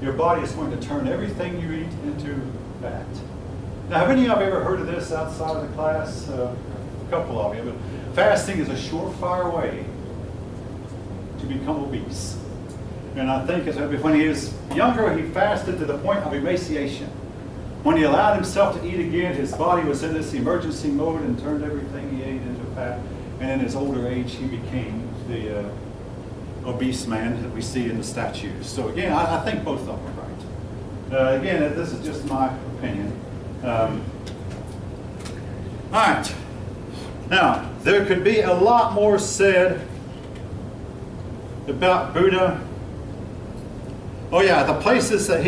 your body is going to turn everything you eat into fat. Now, have any of you ever heard of this outside of the class? A couple of you. But fasting is a surefire way to become obese. And I think when he was younger, he fasted to the point of emaciation. When he allowed himself to eat again, his body was in this emergency mode and turned everything he ate into fat. And in his older age, he became the obese man that we see in the statues. So again, I think both of them are right. Again, this is just my opinion. All right. Now, there could be a lot more said about Buddha. Oh yeah, the places that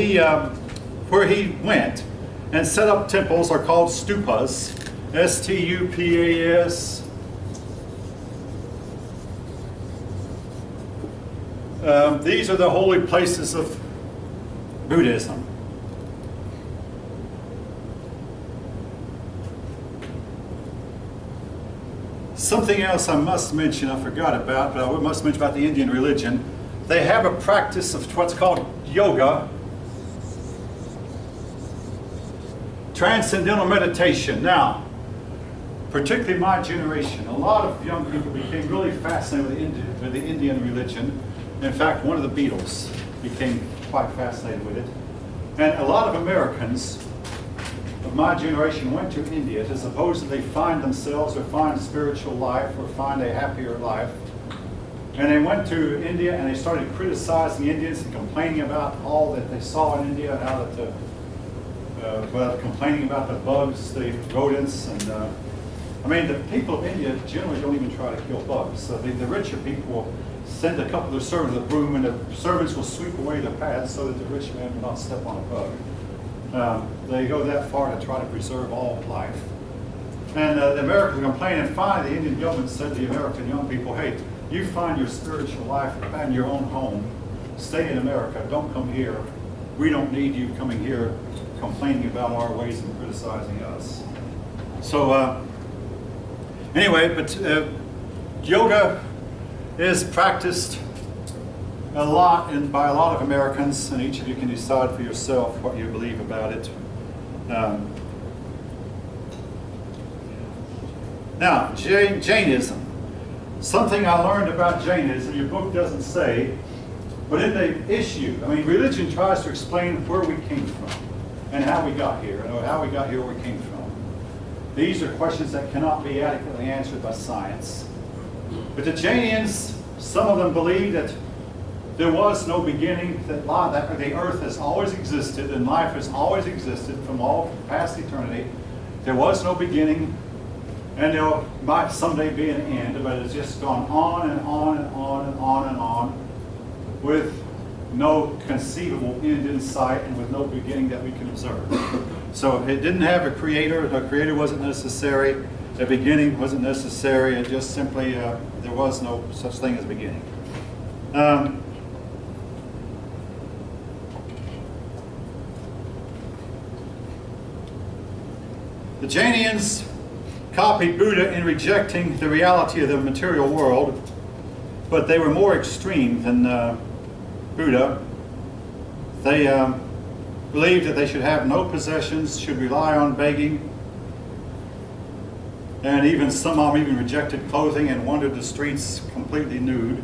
where he went and set up temples are called stupas, S-T-U-P-A-S. These are the holy places of Buddhism. Something else I must mention, I forgot about, but I must mention about the Indian religion. They have a practice of what's called yoga, transcendental meditation. Now, particularly my generation, a lot of young people became really fascinated with the Indian religion. In fact, one of the Beatles became quite fascinated with it. And a lot of Americans of my generation went to India to supposedly find themselves or find spiritual life or find a happier life. And they went to India and they started criticizing Indians and complaining about all that they saw in India, how that complaining about the bugs, the rodents, and I mean, the people of India generally don't even try to kill bugs. So the richer people will send a couple of their servants with a broom, and the servants will sweep away the paths so that the rich man will not step on a bug. They go that far to try to preserve all life. And the Americans complained, and finally the Indian government said to the American young people, hey, you find your spiritual life in your own home. Stay in America. Don't come here. We don't need you coming here complaining about our ways and criticizing us. So anyway, but yoga is practiced a lot by a lot of Americans, and each of you can decide for yourself what you believe about it. Now, Jainism. Something I learned about Jainism, your book doesn't say, but in the issue, I mean, religion tries to explain where we came from and how we got here, and how we got here, where we came from. These are questions that cannot be adequately answered by science. But the Jainians, some of them believe that there was no beginning, that the earth has always existed and life has always existed from all past eternity. There was no beginning, and there might someday be an end, but it's just gone on and on and on and on and on with no conceivable end in sight and with no beginning that we can observe. So it didn't have a creator. The creator wasn't necessary. The beginning wasn't necessary. It just simply, there was no such thing as beginning. The Jainians copied Buddha in rejecting the reality of the material world, but they were more extreme than Buddha. They believed that they should have no possessions, should rely on begging, and even some of them even rejected clothing and wandered the streets completely nude.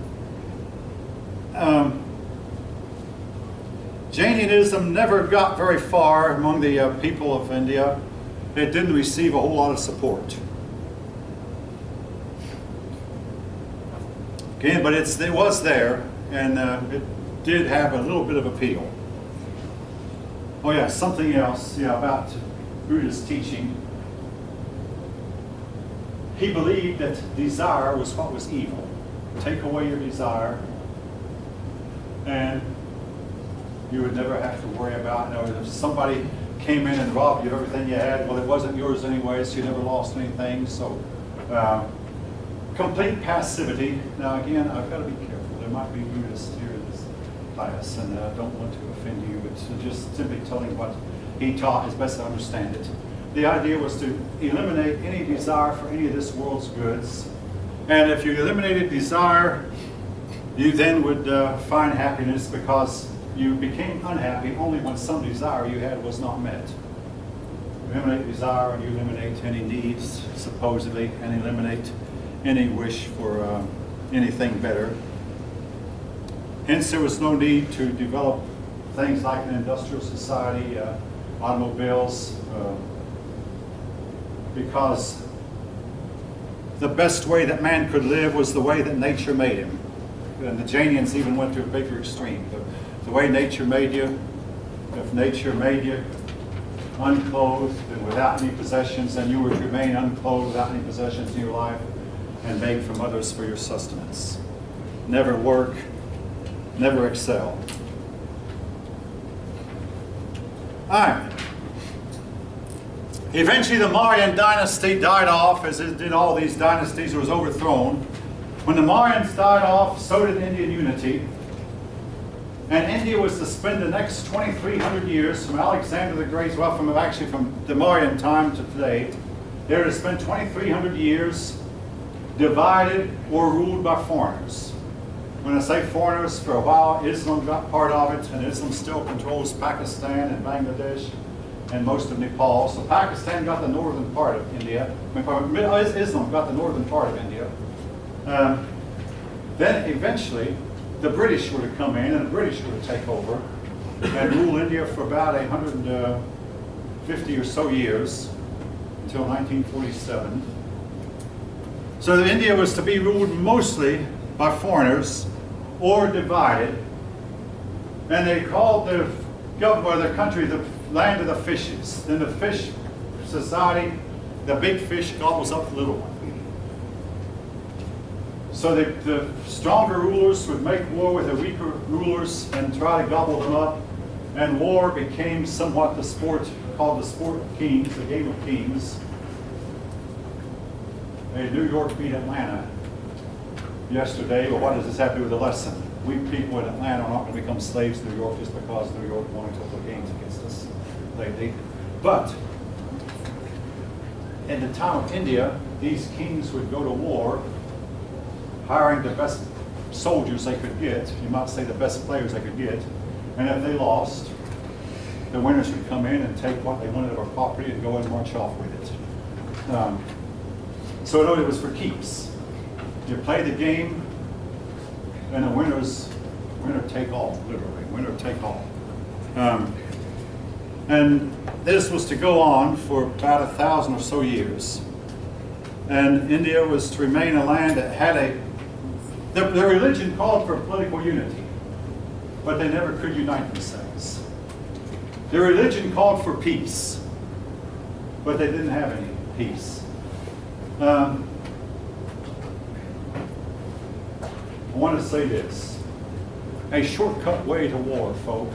Jainism never got very far among the people of India. It didn't receive a whole lot of support. Okay, but it was there, and it did have a little bit of appeal. Oh yeah, something else about Buddha's teaching. He believed that desire was what was evil. Take away your desire, and you would never have to worry about, if somebody came in and robbed you of everything you had, well, it wasn't yours anyway, so you never lost anything. So complete passivity. Now again, I've got to be careful. There might be Buddhists here in this class, and I don't want to offend you, but just simply telling what he taught is best to understand it. The idea was to eliminate any desire for any of this world's goods. And if you eliminated desire, you then would find happiness, because you became unhappy only when some desire you had was not met. You eliminate desire and you eliminate any needs, supposedly, and eliminate any wish for anything better. Hence, there was no need to develop things like an industrial society, automobiles, because the best way that man could live was the way that nature made him. And the Jainians even went to a bigger extreme. The way nature made you, if nature made you unclothed and without any possessions, then you were to remain unclothed without any possessions in your life and beg from others for your sustenance. Never work, never excel. All right. Eventually the Mauryan dynasty died off, as it did all these dynasties. It was overthrown. When the Mauryans died off, so did Indian unity. And India was to spend the next 2,300 years from Alexander the Great, well, from the Mauryan time to today, they were to spend 2,300 years divided or ruled by foreigners. When I say foreigners, for a while Islam got part of it, and Islam still controls Pakistan and Bangladesh and most of Nepal. So Pakistan got the northern part of India. Islam got the northern part of India. Then eventually the British were to come in, and the British were to take over and rule India for about 150 or so years until 1947. So that India was to be ruled mostly by foreigners or divided, and they called the government of their country the land of the fishes. In the fish society, the big fish gobbles up the little one. So the stronger rulers would make war with the weaker rulers and try to gobble them up, and war became somewhat the sport called the sport of kings, the game of kings. New York beat Atlanta yesterday, but what does this have to do with the lesson? We people in Atlanta are not going to become slaves to New York just because New York won a couple of games against us lately. But in the time of India, these kings would go to war, hiring the best soldiers they could get, you might say the best players they could get, and if they lost, the winners would come in and take what they wanted of our property and go and march off with it. So it was for keeps. You play the game, and the winner take all, literally, winner take all. And this was to go on for about 1,000 or so years. And India was to remain a land that had the religion called for political unity, but they never could unite themselves. Their religion called for peace, but they didn't have any peace. I want to say this. A shortcut way to war, folk,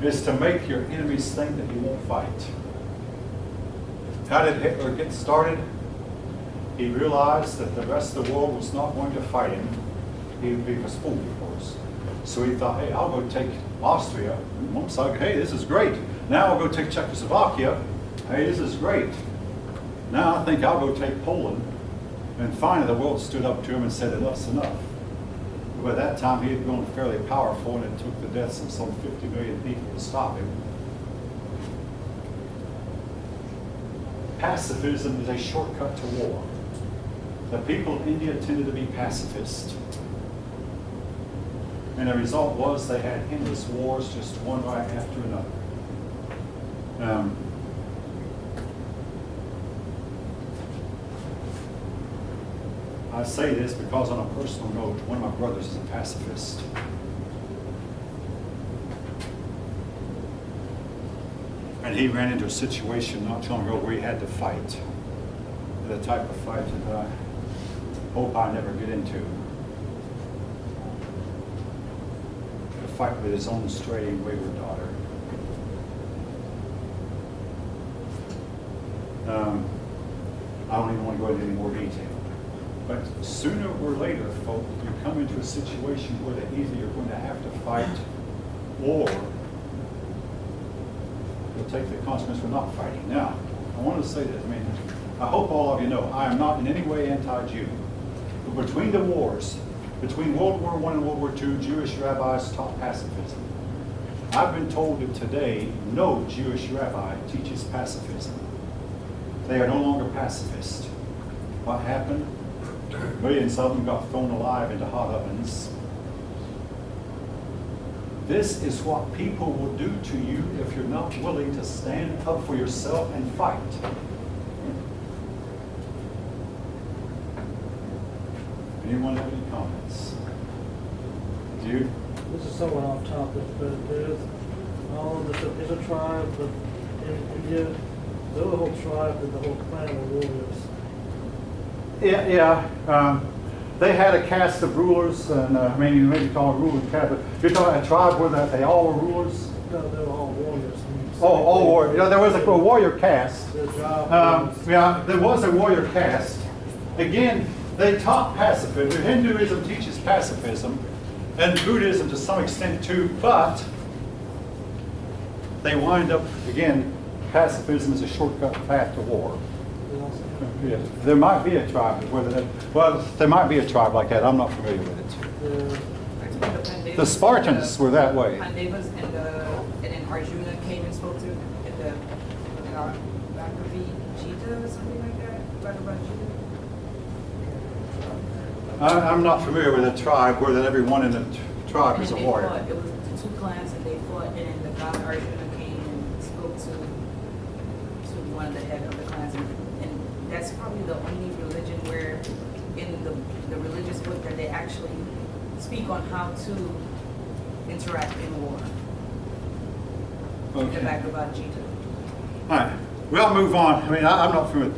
is to make your enemies think that you won't fight. How did Hitler get started? He realized that the rest of the world was not going to fight him. He was fooled, of course. So he thought, hey, I'll go take Austria. One side, hey, this is great. Now I'll go take Czechoslovakia. Hey, this is great. Now I think I'll go take Poland. And finally the world stood up to him and said, enough's enough. By that time he had grown fairly powerful, and it took the deaths of some 50 million people to stop him. Pacifism is a shortcut to war. The people of India tended to be pacifist. And the result was they had endless wars, just one right after another. I say this because on a personal note, one of my brothers is a pacifist. And he ran into a situation not too long ago where he had to fight. The type of fight that I hope I never get into. A fight with his own stray and wayward daughter. I don't even want to go into any more detail. But sooner or later, folk, you come into a situation where either you're going to have to fight, or you'll take the consequence for not fighting. Now, I want to say this. I mean, I hope all of you know I am not in any way anti-Jew. But between the wars, Between World War I and World War II, Jewish rabbis taught pacifism. I've been told that today no Jewish rabbi teaches pacifism. They are no longer pacifist. What happened? Millions of them got thrown alive into hot ovens. This is what people will do to you if you're not willing to stand up for yourself and fight. Anyone have any comments? Jude? This is somewhat off topic, but there's there's a tribe in India, the whole tribe and the whole clan of warriors. Yeah. They had a caste of rulers, and I mean, you maybe call it ruling caste, but you're talking a tribe where they all were rulers? No, they were all warriors. Oh, all warriors. Yeah, there was a warrior caste. Their job was- Yeah, there was a warrior caste. Again, they taught pacifism. Hinduism teaches pacifism, and Buddhism to some extent too, but they wind up, again, pacifism is a shortcut path to war. they also- Yeah, there might be a tribe, there might be a tribe like that. I'm not familiar with it. The Spartans were that way. Pandavas and then Arjuna came and spoke to in the Bhagavad Gita or something like that. Bhagavad Gita. I'm not familiar with a tribe where that everyone in the tribe is a And they warrior. fought. It was the two clans and they fought, and then the god Arjuna came and spoke to one of the head of the clans, and that's probably the only religion where in the religious book that they actually speak on how to interact in war. In the Okay. Bhagavad Gita. All right, we'll move on. I mean, I'm not familiar.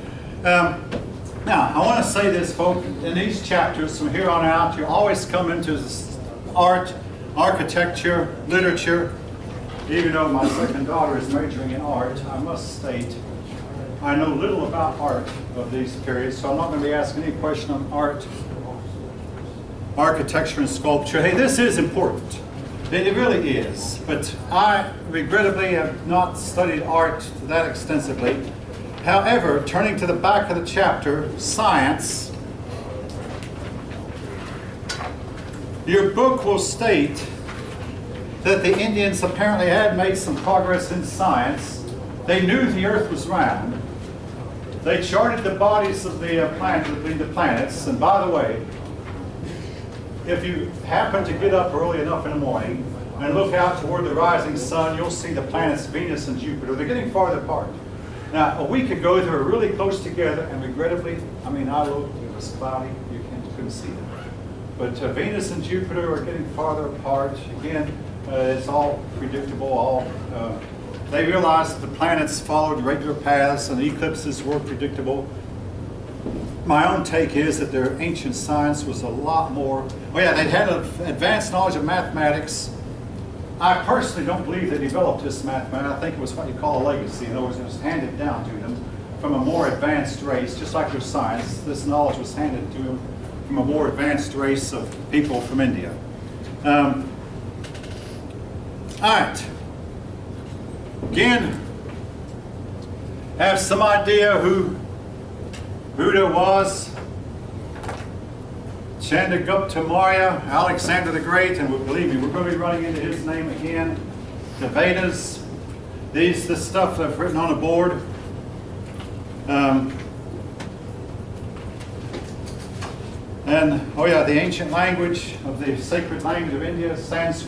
Now, I want to say this, folks. In these chapters, from here on out, you always come into this art, architecture, literature. Even though my second daughter is majoring in art, I must state I know little about art of these periods, so I'm not going to be asking any question on art, architecture, and sculpture. Hey, this is important. It really is. But I regrettably have not studied art that extensively. However, turning to the back of the chapter, science, your book will state that the Indians apparently had made some progress in science. They knew the Earth was round. They charted the bodies of the planets. And by the way, if you happen to get up early enough in the morning and look out toward the rising sun, you'll see the planets Venus and Jupiter. They're getting farther apart. Now, a week ago, they were really close together, and regrettably, I mean, I looked, it was cloudy, you couldn't see them. But Venus and Jupiter are getting farther apart. Again, it's all predictable. They realized that the planets followed regular paths and the eclipses were predictable. My own take is that their ancient science was a lot more, oh yeah, they had an advanced knowledge of mathematics. I personally don't believe they developed this mathematics. I think it was what you call a legacy. In other words, it was handed down to them from a more advanced race, just like their science. This knowledge was handed to them from a more advanced race of people from India. All right. Again, have some idea who Buddha was. Chandragupta Maurya, Alexander the Great, and believe me, we're going to be running into his name again. The Vedas, this stuff that I've written on a board. And, oh yeah, the ancient language of the sacred language of India, Sanskrit.